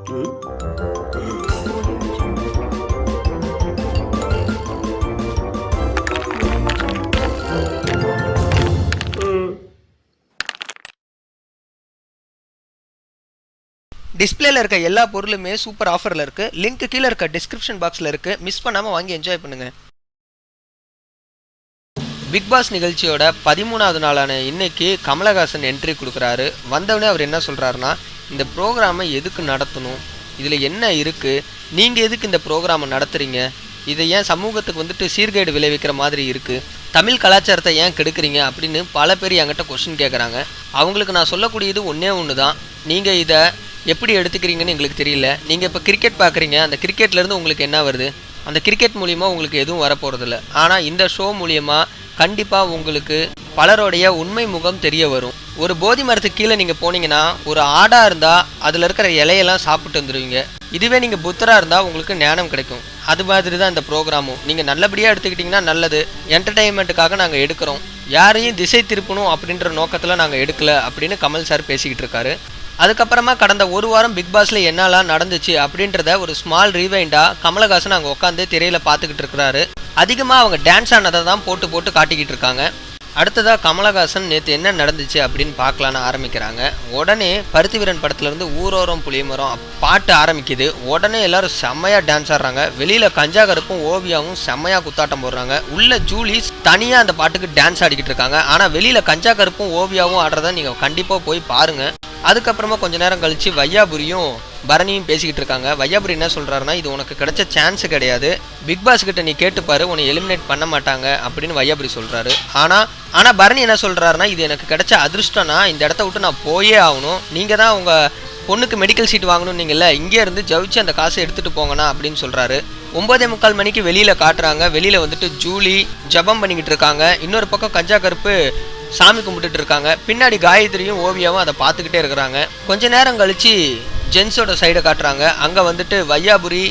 டிஸ்பிளேல இருக்க எல்லா பொருளுமே சூப்பர் ஆஃபர்ல இருக்கு. லிங்க் கீழே இருக்க டிஸ்கிரிப்ஷன் பாக்ஸ்ல இருக்கு. மிஸ் பண்ணாம வாங்கி என்ஜாய் பண்ணுங்க. பிக் பாஸ் நிகழ்ச்சியோட 13வது நாளான இன்னைக்கு கமலஹாசன் என்ட்ரி கொடுக்குறாரு. வந்தவனே அவர் என்ன சொல்றாருன்னா, இந்த ப்ரோக்ராமை எதுக்கு நடத்தணும், இதுல என்ன இருக்கு, நீங்க எதுக்கு இந்த ப்ரோக்ராமை நடத்துறீங்க, இதை ஏன் சமூகத்துக்கு வந்துட்டு சீர்கேடு விளைவிக்கிற மாதிரி இருக்கு, தமிழ் கலாச்சாரத்தை ஏன் கெடுக்குறீங்க அப்படின்னு பல பேர் என்கிட்ட கொஸ்டின் கேட்குறாங்க. அவங்களுக்கு நான் சொல்லக்கூடியது ஒன்று தான், நீங்கள் இதை எப்படி எடுத்துக்கிறீங்கன்னு எங்களுக்கு தெரியல. நீங்கள் இப்போ கிரிக்கெட் பார்க்குறீங்க, அந்த கிரிக்கெட்லேருந்து உங்களுக்கு என்ன வருது, அந்த கிரிக்கெட் மூலிமா உங்களுக்கு எதுவும் வரப்போகிறதில்ல. ஆனால் இந்த ஷோ மூலிமா கண்டிப்பாக உங்களுக்கு பலருடைய உண்மை முகம் தெரிய வரும். ஒரு போதி மரத்துக்கு கீழே நீங்கள் போனீங்கன்னா ஒரு ஆடாக இருந்தால் அதில் இருக்கிற இலையெல்லாம் சாப்பிட்டு வந்துடுவீங்க. இதுவே நீங்கள் புத்தராக இருந்தால் உங்களுக்கு ஞானம் கிடைக்கும். அது மாதிரி தான் இந்த ப்ரோக்ராமும். நீங்கள் நல்லபடியாக எடுத்துக்கிட்டிங்கன்னா நல்லது. என்டர்டெயின்மெண்ட்டுக்காக நாங்கள் எடுக்கிறோம், யாரையும் திசை திருப்பணும் அப்படின்ற நோக்கத்தில் நாங்கள் எடுக்கலை அப்படின்னு கமல் சார் பேசிக்கிட்டு இருக்காரு. அதுக்கப்புறமா கடந்த ஒரு வாரம் பிக் பாஸில் என்னெல்லாம் நடந்துச்சு அப்படின்றத ஒரு ஸ்மால் ரீவைண்டாக கமலஹாசன் அங்கே உட்காந்து திரையில் பார்த்துக்கிட்டு இருக்கிறாரு. அதிகமாக அவங்க டான்ஸ் ஆனதை தான் போட்டு காட்டிக்கிட்டு இருக்காங்க. அடுத்ததாக கமலஹாசன் நேற்று என்ன நடந்துச்சு அப்படின்னு பார்க்கலான்னு ஆரம்பிக்கிறாங்க. உடனே பருத்திவீரன் படத்துலேருந்து ஊரோரம் புளியமரம் பாட்டு ஆரம்பிக்குது. உடனே எல்லாரும் செம்மையாக டான்ஸ் ஆடுறாங்க. வெளியில் கஞ்சா கருப்பும் ஓவியாவும் செம்மையாக குத்தாட்டம் போடுறாங்க. உள்ள ஜூலி தனியாக அந்த பாட்டுக்கு டான்ஸ் ஆடிக்கிட்டு இருக்காங்க. ஆனால் வெளியில் கஞ்சா கருப்பும் ஓவியாவும் ஆடுறத நீங்கள் கண்டிப்பாக போய் பாருங்கள். அதுக்கப்புறமா கொஞ்ச நேரம் கழிச்சு வையாபுரியும் பரணியும் பேசிக்கிட்டு இருக்காங்க. வையாபுரி என்ன சொல்றாருன்னா, இது உனக்கு கிடைச்ச சான்ஸ் கிடையாது, பிக் பாஸ் கிட்ட நீ கேட்டுப்பாரு, உன்னை எலிமினேட் பண்ண மாட்டாங்க அப்படின்னு வையாபுரி சொல்றாரு. ஆனா பரணி என்ன சொல்றாருன்னா, இது எனக்கு கிடைச்ச அதிர்ஷ்டம்னா இந்த இடத்த விட்டு நான் போயே ஆகணும், நீங்க தான் உங்க பொண்ணுக்கு மெடிக்கல் சீட் வாங்கணும், நீங்கள்ல இங்கே இருந்து ஜவிச்சு அந்த காசை எடுத்துட்டு போங்கண்ணா அப்படின்னு சொல்றாரு. 9:45 மணிக்கு வெளியில காட்டுறாங்க. வெளியில வந்துட்டு ஜூலி ஜபம் பண்ணிக்கிட்டு இருக்காங்க. இன்னொரு பக்கம் கஞ்சா கருப்பு சாமி கும்பிட்டுட்டு இருக்காங்க. பின்னாடி காயத்ரியும் ஓவியாவும் அதை பார்த்துக்கிட்டே இருக்கிறாங்க. கொஞ்ச நேரம் கழிச்சு ஜென்ஸோட சைடை காட்டுறாங்க. அங்கே வந்துட்டு வையாபுரி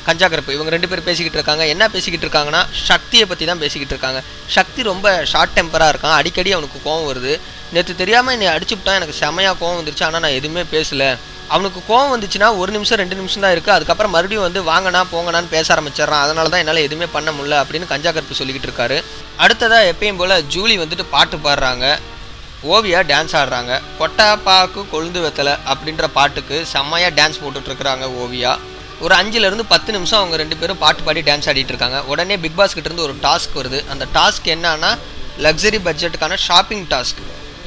கஞ்சா கருப்பு இவங்க 2 பேர் பேசிக்கிட்டு இருக்காங்க. என்ன பேசிக்கிட்டு இருக்காங்கன்னா, சக்தியை பற்றி தான் பேசிக்கிட்டு இருக்காங்க. சக்தி ரொம்ப ஷார்ட் டெம்பராக இருக்கான், அடிக்கடி அவனுக்கு கோவம் வருது. நேற்று தெரியாமல் என்னை அடிச்சுவிட்டான், எனக்கு செமையாக கோவம் வந்துருச்சு, ஆனால் நான் எதுவுமே பேசலை. அவனுக்கு கோவம் வந்துச்சுன்னா 1 நிமிஷம் 2 நிமிஷம் தான் இருக்குது, அதுக்கப்புறம் மறுபடியும் வந்து வாங்கண்ணா போங்கண்ணான்னு பேச ஆரம்பிச்சிடறான். அதனால தான் என்னால் எதுவுமே பண்ண முடியல அப்படின்னு கஞ்சா கருப்பு சொல்லிக்கிட்டு இருக்காரு. அடுத்ததாக எப்பயும் போல் ஜூலி வந்துட்டு பாட்டு பாடுறாங்க, ஓவியா டான்ஸ் ஆடுறாங்க. கொட்டா பாக்கு கொழுந்து வெத்தலை அப்படின்ற பாட்டுக்கு செம்மையாக டான்ஸ் போட்டுட்ருக்குறாங்க ஓவியா. ஒரு 5லேருந்து 10 நிமிஷம் அவங்க 2 பேரும் பாட்டு பாடி டான்ஸ் ஆடிட்டு இருக்காங்க. உடனே பிக் பாஸ் கிட்டேருந்து ஒரு டாஸ்க் வருது. அந்த டாஸ்க் என்னன்னா, லக்ஸரி பட்ஜெட்டுக்கான ஷாப்பிங் டாஸ்க்.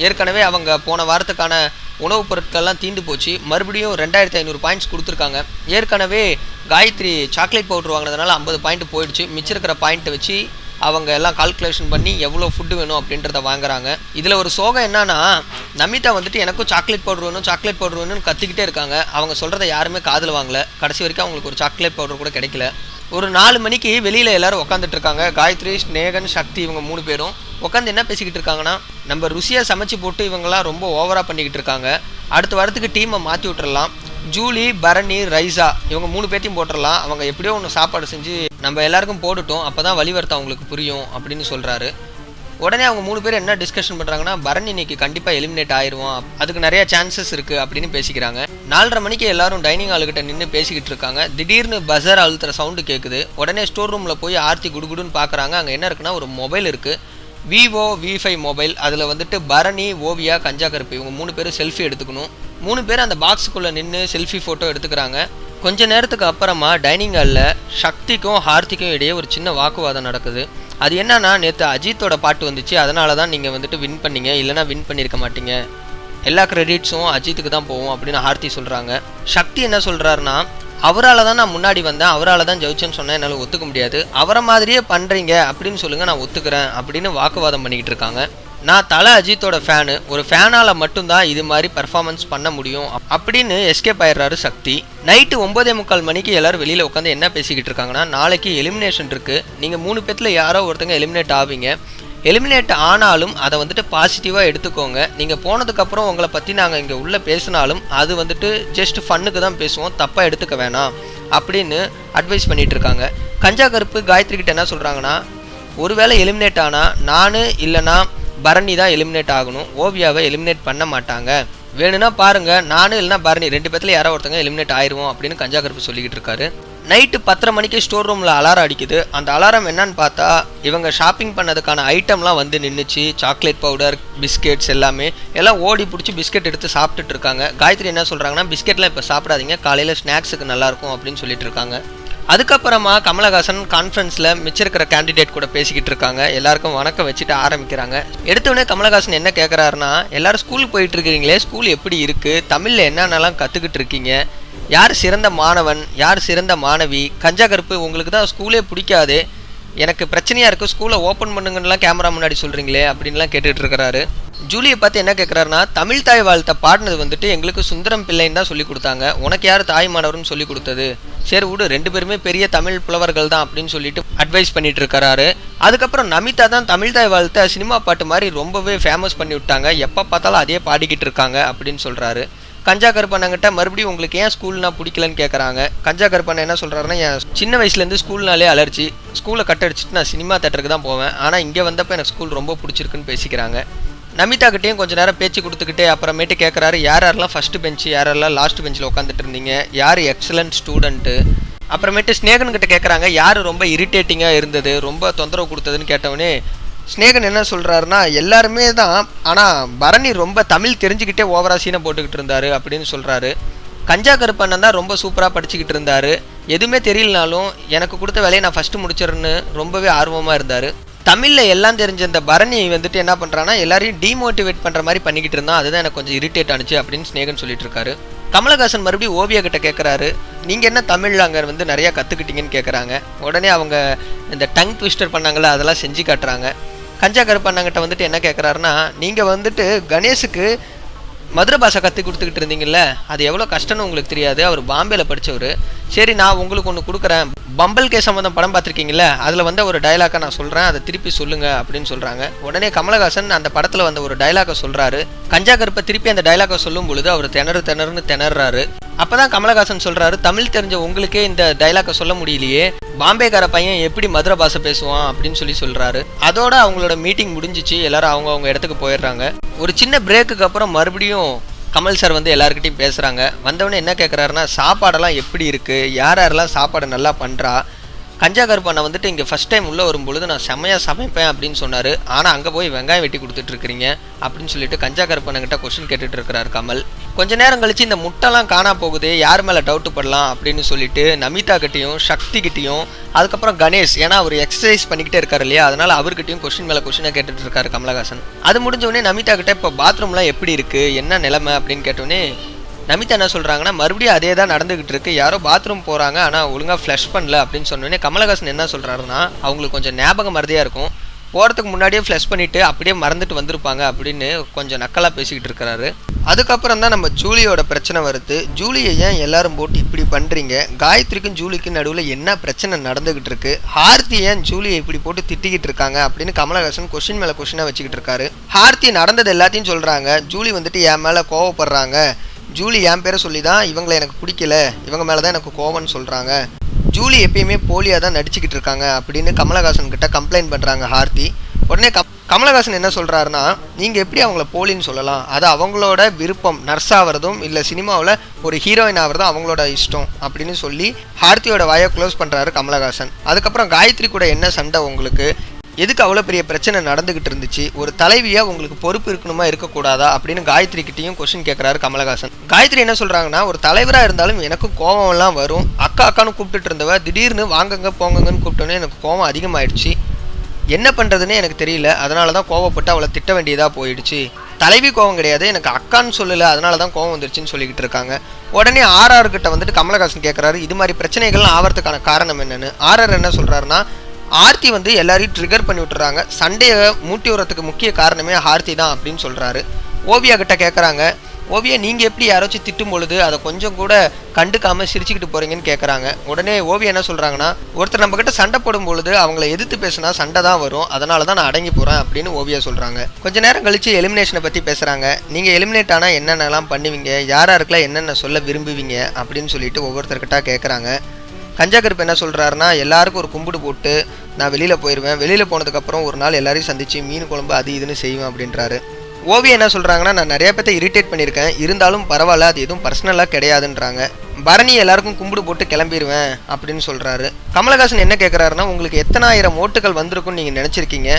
ஏற்கனவே அவங்க போன வாரத்துக்கான உணவுப் பொருட்கள்லாம் தீந்து போச்சு. மறுபடியும் 2500 பாயிண்ட்ஸ் கொடுத்துருக்காங்க. ஏற்கனவே காயத்ரி சாக்லேட் பவுடர் வாங்கினதுனால 50 பாயிண்ட் போயிடுச்சு. மிச்சம் இருக்கிற பாயிண்ட்டை வச்சு அவங்க எல்லாம் கால்குலேஷன் பண்ணி எவ்வளோ ஃபுட்டு வேணும் அப்படின்றத வாங்குறாங்க. இதில் ஒரு சோகம் என்னன்னா, நமிதா வந்துட்டு எனக்கும் சாக்லேட் பவுடர் வேணும்னு கத்திக்கிட்டே இருக்காங்க. அவங்க சொல்கிறத யாருமே காதில் வாங்கலை. கடைசி வரைக்கும் அவங்களுக்கு ஒரு சாக்லேட் பவுடர் கூட கிடைக்கல. ஒரு 4 மணிக்கு வெளியில் எல்லாரும் உட்காந்துட்டு இருக்காங்க. காயத்ரி, ஸ்னேகன், சக்தி இவங்க 3 பேரும் உட்காந்து என்ன பேசிக்கிட்டு இருக்காங்கன்னா, நம்ம ருசியாக சமைச்சு போட்டு இவங்கெல்லாம் ரொம்ப ஓவராக பண்ணிக்கிட்டு இருக்காங்க, அடுத்த வாரத்துக்கு டீமை மாற்றி விட்டுறலாம், ஜூலி, பரணி, ரைசா இவங்க 3 பேர்த்தையும் போட்டுடலாம், அவங்க எப்படியோ ஒன்று சாப்பாடு செஞ்சு நம்ம எல்லாருக்கும் போட்டுட்டோம், அப்போ தான் வழிவர்த்தம் அவங்களுக்கு புரியும் அப்படின்னு சொல்கிறாரு. உடனே அவங்க 3 பேர் என்ன டிஸ்கஷன் பண்ணுறாங்கன்னா, பரணி இன்னைக்கு கண்டிப்பாக எலிமினேட் ஆயிடுவான், அதுக்கு நிறைய சான்சஸ் இருக்குது அப்படின்னு பேசிக்கிறாங்க. 4:30 மணிக்கு எல்லாரும் டைனிங் ஹாலுக்கிட்ட நின்று பேசிக்கிட்டு இருக்காங்க. திடீர்னு பஸர் அழுத்துற சவுண்டு கேட்குது. உடனே ஸ்டோர் ரூமில் போய் ஆர்த்தி குடுகுடுன்னு பார்க்குறாங்க. அங்கே என்ன இருக்குன்னா, ஒரு மொபைல் இருக்குது, விவோ V5 மொபைல். அதில் வந்துட்டு பரணி, ஓவியா, கஞ்சா கருப்பு இவங்க 3 பேரும் செல்ஃபி எடுத்துக்கணும். 3 பேர் அந்த பாக்ஸுக்குள்ளே நின்று செல்ஃபி ஃபோட்டோ எடுத்துக்கிறாங்க. கொஞ்ச நேரத்துக்கு அப்புறமா டைனிங் ஹாலில் சக்திக்கும் ஹார்த்திக்கும் இடையே ஒரு சின்ன வாக்குவாதம் நடக்குது. அது என்னன்னா, நேற்று அஜித்தோட பாட்டு வந்துச்சு, அதனால தான் நீங்கள் வந்துட்டு வின் பண்ணீங்க, இல்லைனா வின் பண்ணியிருக்க மாட்டீங்க, எல்லா கிரெடிட்ஸும் அஜித்துக்கு தான் போகும் அப்படின்னு ஹார்த்தி சொல்கிறாங்க. சக்தி என்ன சொல்கிறாருன்னா, அவரால் தான் நான் முன்னாடி வந்தேன், அவரால் தான் ஜெயிச்சேன்னு சொன்னேன், என்னால் ஒத்துக்க முடியாது, அவரை மாதிரியே பண்ணுறீங்க அப்படின்னு சொல்லுங்கள், நான் ஒத்துக்கிறேன் அப்படின்னு வாக்குவாதம் பண்ணிக்கிட்டு இருக்காங்க. நான் தலை அஜித்தோட ஃபேனு, ஒரு ஃபேனால் மட்டும்தான் இது மாதிரி பர்ஃபார்மன்ஸ் பண்ண முடியும் அப்படின்னு எஸ்கேப் ஆயிடுறாரு சக்தி. நைட்டு 9:45 மணிக்கு எல்லோரும் வெளியில் உட்காந்து என்ன பேசிக்கிட்டு இருக்காங்கன்னா, நாளைக்கு எலிமினேஷன் இருக்குது, நீங்கள் 3 பேர்த்தில் யாரோ ஒருத்தங்க எலிமினேட் ஆவீங்க, எலிமினேட் ஆனாலும் அதை வந்துட்டு பாசிட்டிவாக எடுத்துக்கோங்க, நீங்கள் போனதுக்கப்புறம் உங்களை பற்றி நாங்கள் இங்கே உள்ளே பேசினாலும் அது வந்துட்டு ஜஸ்ட் ஃபன்னுக்கு தான் பேசுவோம், தப்பாக எடுத்துக்க வேணாம் அப்படின்னு அட்வைஸ் பண்ணிகிட்டு இருக்காங்க. கஞ்சா கருப்பு காயத்ரி கிட்ட என்ன சொல்கிறாங்கன்னா, ஒருவேளை எலிமினேட் ஆனால் நான் இல்லைனா பரணி தான் எலிமினேட் ஆகணும், ஓவியாவை எலிமினேட் பண்ண மாட்டாங்க, வேணும்னா பாருங்க, நானும் இல்லைனா பரணி 2 பேத்துல யாரோ ஒருத்தங்க எலிமினேட் ஆயிடுவோம் அப்படின்னு கஞ்சா கருப்பு சொல்லிக்கிட்டு இருக்காரு. நைட்டு 10:30 மணிக்கு ஸ்டோர் ரூமில் அலாரம் அடிக்குது. அந்த அலாரம் என்னன்னு பார்த்தா இவங்க ஷாப்பிங் பண்ணதுக்கான ஐட்டம்லாம் வந்து நின்றுச்சு. சாக்லேட் பவுடர், பிஸ்கெட்ஸ் எல்லாம் ஓடி பிடிச்சி பிஸ்கெட் எடுத்து சாப்பிட்டுட்டு இருக்காங்க. காயத்ரி என்ன சொல்கிறாங்கன்னா, பிஸ்கெட்லாம் இப்போ சாப்பிடாதீங்க, காலையில் ஸ்நாக்ஸுக்கு நல்லாயிருக்கும் அப்படின்னு சொல்லிட்டு இருக்காங்க. அதுக்கப்புறமா கமலஹாசன் கான்ஃபரன்ஸில் மிச்சம் இருக்கிற கேண்டிடேட் கூட பேசிக்கிட்டு இருக்காங்க. எல்லாருக்கும் வணக்கம் வச்சுட்டு ஆரம்பிக்கிறாங்க. எடுத்தோடனே கமலஹாசன் என்ன கேட்குறாருன்னா, எல்லாரும் ஸ்கூலுக்கு போயிட்டு இருக்கிறீங்களே, ஸ்கூல் எப்படி இருக்குது, தமிழில் என்னென்னலாம் கற்றுக்கிட்டு இருக்கீங்க, யார் சிறந்த மாணவன், யார் சிறந்த மாணவி, கஞ்சா கருப்பு உங்களுக்கு தான் ஸ்கூலே பிடிக்காது, எனக்கு பிரச்சனையாக இருக்குது, ஸ்கூலை ஓப்பன் பண்ணுங்கன்னெலாம் கேமரா முன்னாடி சொல்கிறீங்களே அப்படின்லாம் கேட்டுட்டு இருக்கிறாரு. ஜூலியை பார்த்து என்ன கேட்குறாருன்னா, தமிழ் தாய் வாழ்த்தை பாடினது வந்துட்டு எங்களுக்கு சுந்தரம் பிள்ளைன்னு தான் சொல்லி கொடுத்தாங்க, உனக்கு யார் தாய் மாணவர்னு சொல்லி கொடுத்தது, சரி விடு, 2 பேருமே பெரிய தமிழ் புலவர்கள் தான் அப்படின்னு சொல்லிட்டு அட்வைஸ் பண்ணிட்டு இருக்கிறாரு. அதுக்கப்புறம் நமிதா தான் தமிழ் தாய் வாழ்த்தை சினிமா பாட்டு மாதிரி ரொம்பவே ஃபேமஸ் பண்ணி விட்டாங்க, எப்போ பார்த்தாலும் அதே பாடிக்கிட்டு இருக்காங்க அப்படின்னு சொல்கிறாரு. கஞ்சா கருப்பண்ணங்கிட்ட மறுபடியும் உங்களுக்கு ஏன் ஸ்கூல்னா பிடிக்கலன்னு கேட்குறாங்க. கஞ்சா கருப்பண்ண என்ன சொல்கிறாருன்னா, என் சின்ன வயசுலேருந்து ஸ்கூல்னாலே அலர்ஜி, ஸ்கூலை கட் அடிச்சுட்டு நான் சினிமா தேட்டருக்கு தான் போவேன், ஆனால் இங்கே வந்தப்போ எனக்கு ஸ்கூல் ரொம்ப பிடிச்சிருக்குன்னு பேசிக்கிறாங்க. நமிதா கிட்டேயும் கொஞ்சம் நேரம் பேச்சு கொடுத்துக்கிட்டே அப்புறமேட்டு கேட்குறாரு, யாரெல்லாம் ஃபஸ்ட்டு பெஞ்சு, யாரெல்லாம் லாஸ்ட் பெஞ்சில் உட்காந்துட்டு இருந்தீங்க, யார் எக்ஸலண்ட் ஸ்டூடெண்ட்டு. அப்புறமேட்டு ஸ்நேகன் கிட்ட கேட்குறாங்க, யார் ரொம்ப இரிட்டேட்டிங்காக இருந்தது, ரொம்ப தொந்தரவு கொடுத்ததுன்னு கேட்டவொடனே ஸ்நேகன் என்ன சொல்கிறாருன்னா, எல்லாருமே தான், ஆனால் பரணி ரொம்ப தமிழ் தெரிஞ்சுக்கிட்டே ஓவரா சீனை போட்டுக்கிட்டு இருந்தார் அப்படின்னு சொல்கிறாரு. கஞ்சா கருப்பண்ணன் தான் ரொம்ப சூப்பராக படிச்சுக்கிட்டு இருந்தார், எதுவுமே தெரியலனாலும் எனக்கு கொடுத்த வேலையை நான் ஃபஸ்ட்டு முடிச்சிடறேன்னு ரொம்பவே ஆர்வமாக இருந்தார். தமிழில் எல்லாம் தெரிஞ்ச இந்த பரணி வந்துட்டு என்ன பண்ணுறான்னா, எல்லாரையும் டீமோட்டிவேட் பண்ணுற மாதிரி பண்ணிக்கிட்டு இருந்தான், அதுதான் எனக்கு கொஞ்சம் இரிட்டேட் ஆனிச்சு அப்படின்னு ஸ்நேகன் சொல்லிட்டு இருக்காரு. கமலஹாசன் மறுபடியும் ஓவியா கிட்ட கேட்குறாரு, நீங்கள் என்ன தமிழில் அங்கே வந்து நிறையா கற்றுக்கிட்டீங்கன்னு கேட்குறாங்க. உடனே அவங்க இந்த டங் ட்விஸ்டர் பண்ணாங்களே அதெல்லாம் செஞ்சு காட்டுறாங்க. கஞ்சா கருப்பண்ணங்கிட்ட வந்துட்டு என்ன கேட்குறாருன்னா, நீங்கள் வந்துட்டு கணேஷுக்கு மதுரை பாஷை கற்றுக் கொடுத்துக்கிட்டு இருந்தீங்கல்ல, அது எவ்வளோ கஷ்டம்னு உங்களுக்கு தெரியாது, அவர் பாம்பேயில் படித்தவர், சரி நான் உங்களுக்கு ஒன்று கொடுக்குறேன், பம்பல் கே சம்பந்தம் படம் பார்த்துருக்கீங்களே, அதில் வந்து ஒரு டைலாக்கை நான் சொல்கிறேன், அதை திருப்பி சொல்லுங்கள் அப்படின்னு சொல்கிறாங்க. உடனே கமலஹாசன் அந்த படத்தில் வந்த ஒரு டைலாக்கை சொல்கிறாரு. கஞ்சா கருப்பை திருப்பி அந்த டைலாக்கை சொல்லும் பொழுது அவர் திணறுன்னு திணறாரு. அப்போ தான் கமலஹாசன் சொல்கிறாரு, தமிழ் தெரிஞ்ச உங்களுக்கே இந்த டைலாக்கை சொல்ல முடியலையே, பாம்பேக்கார பையன் எப்படி மதுரை பாஷை பேசுவான் அப்படின்னு சொல்கிறாரு. அதோட அவங்களோட மீட்டிங் முடிஞ்சிச்சு, எல்லாரும் அவங்க இடத்துக்கு போயிடுறாங்க. ஒரு சின்ன பிரேக்குக்கு அப்புறம் மறுபடியும் கமல் சார் வந்து எல்லாருக்கிட்டையும் பேசுகிறாங்க. வந்தவொடனே என்ன கேட்குறாருன்னா, சாப்பாடெல்லாம் எப்படி இருக்குது, யாரெல்லாம் சாப்பாடு நல்லா பண்ணுறா. கஞ்சா கருப்பண்ணை வந்துட்டு இங்கே ஃபஸ்ட் டைம் உள்ளே வரும்பொழுது நான் செம்மையாக சமைப்பேன் அப்படின்னு சொன்னார், ஆனால் அங்கே போய் வெங்காயம் வெட்டி கொடுத்துட்ருக்கிறீங்க அப்படின்னு சொல்லிட்டு கஞ்சா கருப்பண்ணங்கிட்ட கொஸ்டின் கேட்டுட்டு இருக்கிறார் கமல். கொஞ்ச நேரம் கழிச்சு இந்த முட்டைலாம் காணா போகுது, யார் மேலே டவுட்டு படலாம் அப்படின்னு சொல்லிட்டு நமிதா கிட்டையும் சக்தி கிட்டையும் அதுக்கப்புறம் கணேஷ், ஏன்னா அவர் எக்ஸசைஸ் பண்ணிக்கிட்டே இருக்காரு இல்லையா, அதனால் அவர்கிட்டையும் கொஸ்டின் மேலே கொஸ்டினாக கேட்டுட்டு இருக்காரு கமலஹாசன். அது முடிஞ்சவொடனே நமிதா கிட்ட இப்போ பாத்ரூம்லாம் எப்படி இருக்குது, என்ன நிலைமை அப்படின்னு கேட்டோடனே நமிதா என்ன சொல்கிறாங்கன்னா, மறுபடியும் அதே தான் நடந்துக்கிட்டு இருக்கு, யாரோ பாத்ரூம் போகிறாங்க ஆனால் ஒழுங்காக ஃப்ளஷ் பண்ணல அப்படின்னு சொன்னோடனே கமலஹாசன் என்ன சொல்கிறாருன்னா, அவங்களுக்கு கொஞ்சம் ஞாபகம் மறதியாக இருக்கும், போகிறதுக்கு முன்னாடியே ஃப்ளஷ் பண்ணிவிட்டு அப்படியே மறந்துட்டு வந்திருப்பாங்க அப்படின்னு கொஞ்சம் நக்கலாக பேசிக்கிட்டு இருக்கிறாரு. அதுக்கப்புறம் தான் நம்ம ஜூலியோட பிரச்சனை வருது. ஜூலியை ஏன் எல்லாரும் போட்டு இப்படி பண்ணுறீங்க, காயத்ரிக்கும் ஜூலிக்கும் நடுவில் என்ன பிரச்சனை நடந்துக்கிட்டு இருக்கு, ஹார்த்தி ஏன் ஜூலியை இப்படி போட்டு திட்டிக்கிட்டு இருக்காங்க அப்படின்னு கமலஹாசன் கொஸ்டின் மேலே கொஸ்டினாக வச்சுக்கிட்டு இருக்காரு. ஹார்த்தி நடந்தது எல்லாத்தையும் சொல்கிறாங்க, ஜூலி வந்துட்டு என் மேலே கோவப்படுறாங்க, ஜூலி என் பேரை சொல்லி தான் இவங்களை எனக்கு பிடிக்கல, இவங்க மேலே தான் எனக்கு கோவம்னு சொல்கிறாங்க, ஜூலி எப்பயுமே போலியாக தான் நடிச்சுக்கிட்டு இருக்காங்க அப்படின்னு கமலஹாசன் கிட்ட கம்ப்ளைண்ட் பண்ணுறாங்க ஹார்த்தி. உடனே கமலஹாசன் என்ன சொல்கிறாருன்னா, நீங்கள் எப்படி அவங்கள போலின்னு சொல்லலாம், அது அவங்களோட விருப்பம், நர்ஸ் ஆகிறதும் இல்லை சினிமாவில் ஒரு ஹீரோயின் ஆகிறதும் அவங்களோட இஷ்டம் அப்படின்னு சொல்லி ஹார்த்தியோட வாயை க்ளோஸ் பண்ணுறாரு கமலஹாசன். அதுக்கப்புறம் காயத்ரி கூட என்ன சண்டை உங்களுக்கு, எதுக்கு அவ்வளோ பெரிய பிரச்சனை நடந்துக்கிட்டு இருந்துச்சு, ஒரு தலைவியாக உங்களுக்கு பொறுப்பு இருக்கணுமா இருக்கக்கூடாதா அப்படின்னு காயத்ரி கிட்டையும் கொஸ்டின் கேட்குறாரு கமலஹாசன். காயத்ரி என்ன சொல்கிறாங்கன்னா, ஒரு தலைவராக இருந்தாலும் எனக்கும் கோவம்லாம் வரும், அக்கான்னு கூப்பிட்டுட்டு இருந்தவ திடீர்னு வாங்கங்க போங்கன்னு கூப்பிட்டோன்னே எனக்கு கோவம் அதிகமாகிடுச்சு, என்ன பண்ணுறதுன்னு எனக்கு தெரியல, அதனால தான் கோவப்பட்டு அவளை திட்ட வேண்டியதாக போயிடுச்சு, தலைவி கோவம் கிடையாது, எனக்கு அக்கான்னு சொல்லலை அதனால தான் கோவம் வந்துருச்சுன்னு சொல்லிக்கிட்டு இருக்காங்க. உடனே ஆர்ஆர் கிட்ட வந்துட்டு கமலஹாசன் கேட்குறாரு, இது மாதிரி பிரச்சனைகள்லாம் ஆகிறதுக்கான காரணம் என்னென்னு. ஆர்ஆர் என்ன சொல்கிறாருன்னா, ஆர்த்தி வந்து எல்லாரையும் ட்ரிகர் பண்ணி விட்டுறாங்க, சண்டையை மூட்டி விடுறதுக்கு முக்கிய காரணமே ஆர்த்தி தான் அப்படின்னு சொல்கிறாரு. ஓவியா கிட்ட கேட்குறாங்க, ஓவியா நீங்கள் எப்படி யாராச்சும் திட்டும் பொழுது அதை கொஞ்சம் கூட கண்டுக்காமல் சிரிச்சுக்கிட்டு போகிறீங்கன்னு கேட்குறாங்க. உடனே ஓவியா என்ன சொல்கிறாங்கன்னா, ஒருத்தர் நம்மக்கிட்ட சண்டை போடும் பொழுது அவங்கள எதிர்த்து பேசினா சண்டை தான் வரும், அதனால தான் நான் அடங்கி போகிறேன் அப்படின்னு ஓவியா சொல்கிறாங்க. கொஞ்ச நேரம் கழித்து எலிமினேஷனை பற்றி பேசுகிறாங்க. நீங்கள் எலிமினேட் ஆனால் என்னென்னலாம் பண்ணுவீங்க, யாராருக்கெல்லாம் என்னென்ன சொல்ல விரும்புவீங்க அப்படின்னு சொல்லிட்டு ஒவ்வொருத்தர்கிட்ட கேட்குறாங்க. கஞ்சா கருப்பு என்ன சொல்கிறாருன்னா, எல்லாருக்கும் ஒரு கும்பிடு போட்டு நான் வெளியில் போயிடுவேன், வெளியில் போனதுக்கப்புறம் ஒரு நாள் எல்லாரையும் சந்தித்து மீன் குழம்பு அது இதுன்னு செய்வேன் அப்படின்றாரு. ஓவி என்ன சொல்கிறாங்கன்னா, நான் நிறைய பேர்த்த இரிட்டேட் பண்ணியிருக்கேன், இருந்தாலும் பரவாயில்ல, அது எதுவும் பர்சனலாக கிடையாதுன்றாங்க. பரணி எல்லாருக்கும் கும்பிடு போட்டு கிளம்பிடுவேன் அப்படின்னு சொல்கிறாரு. கமலஹாசன் என்ன கேட்குறாருன்னா, உங்களுக்கு எத்தனாயிரம் ஓட்டுகள் வந்திருக்குன்னு நீங்கள் நினச்சிருக்கீங்க,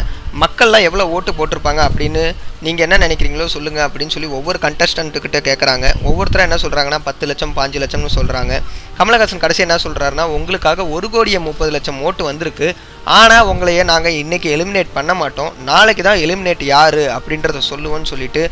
மக்கள்லாம் எவ்வளோ ஓட்டு போட்டிருப்பாங்க அப்படின்னு நீங்கள் என்ன நினைக்கிறீங்களோ சொல்லுங்கள் அப்படின்னு சொல்லி ஒவ்வொரு கண்டஸ்டன்ட்டுக்கிட்ட கேட்குறாங்க. ஒவ்வொருத்தரும் என்ன சொல்கிறாங்கன்னா 10 லட்சம் 5 லட்சம்னு சொல்கிறாங்க. கமலஹாசன் கடைசி என்ன சொல்கிறாருன்னா, உங்களுக்காக 1,30,00,000 ஓட்டு வந்திருக்கு, ஆனால் உங்களையே நாங்கள் இன்றைக்கி எலிமினேட் பண்ண மாட்டோம், நாளைக்கு தான் எலிமினேட் யார் அப்படின்றத சொல்லுவோன்னு சொல்லிட்டு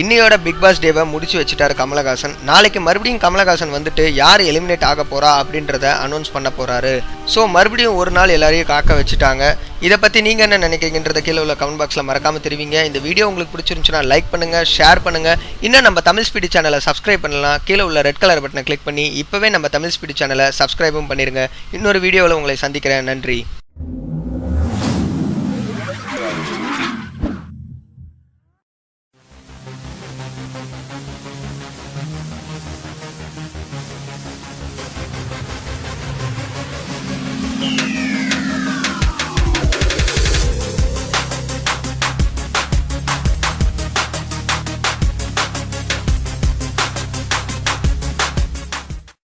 இன்னையோட பிக் பாஸ் டேவை முடிச்சு வச்சுட்டாரு கமலஹாசன். நாளைக்கு மறுபடியும் கமலஹாசன் வந்துட்டு யார் எலிமினேட் ஆக போகிறா அப்படின்றத அனௌன்ஸ் பண்ண போகிறாரு. ஸோ மறுபடியும் ஒரு நாள் எல்லாரையும் காக்க வச்சுட்டாங்க. இதை பற்றி நீங்கள் என்ன நினைக்கிறீங்கன்றத கீழே உள்ள கமெண்ட் பாக்ஸில் மறக்காமல் தெரிவிங்க. இந்த வீடியோ உங்களுக்கு பிடிச்சிருந்துச்சுன்னா லைக் பண்ணுங்கள், ஷேர் பண்ணுங்கள். இன்னும் நம்ம தமிழ் ஸ்பீடி சேனலை சப்ஸ்கிரைப் பண்ணலாம். கீழே உள்ள ரெட் கலர் பட்டனை கிளிக் பண்ணி இப்போவே நம்ம தமிழ் ஸ்பீடி சேனலை சப்ஸ்கிரைபும் பண்ணிடுங்க. இன்னொரு வீடியோவில் உங்களை சந்திக்கிறேன். நன்றி.